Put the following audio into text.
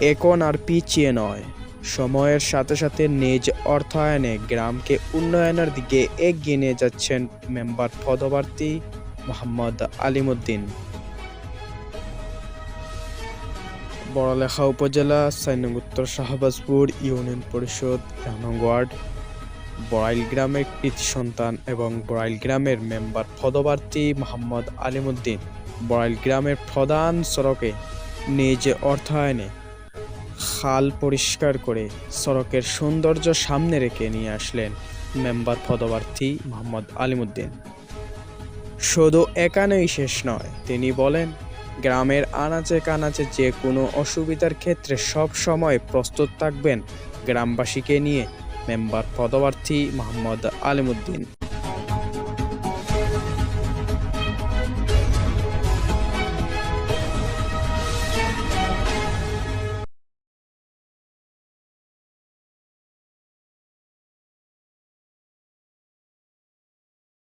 এখন আর পিছিয়ে নয়, সময়ের সাথে সাথে নিজ অর্থায়নে গ্রামকে উন্নয়নের দিকে এগিয়ে নিয়ে যাচ্ছেন মেম্বার পদপ্রার্থী মোহাম্মদ আলিমুদ্দিন। বড়লেখা উপজেলা ৪ নং উত্তর শাহবাজপুর ইউনিয়ন পরিষদ ১ নং ওয়ার্ড বড়াইল গ্রামের কৃতি সন্তান এবং বড়াইল গ্রামের মেম্বার পদপ্রার্থী মোহাম্মদ আলিমুদ্দিন বড়াইল গ্রামের প্রধান সড়কে নিজ অর্থায়নে খাল পরিষ্কার করে সড়কের সৌন্দর্য সামনে রেখে নিয়ে আসলেন মেম্বার পদপ্রার্থী মোহাম্মদ আলিমুদ্দিন। শুধু এখানেই শেষ নয়, তিনি বলেন, গ্রামের আনাচে কানাচে যে কোনো অসুবিধার ক্ষেত্রে সব সময় প্রস্তুত থাকবেন গ্রামবাসীকে নিয়ে মেম্বার পদপ্রার্থী মোহাম্মদ আলিমুদ্দিন।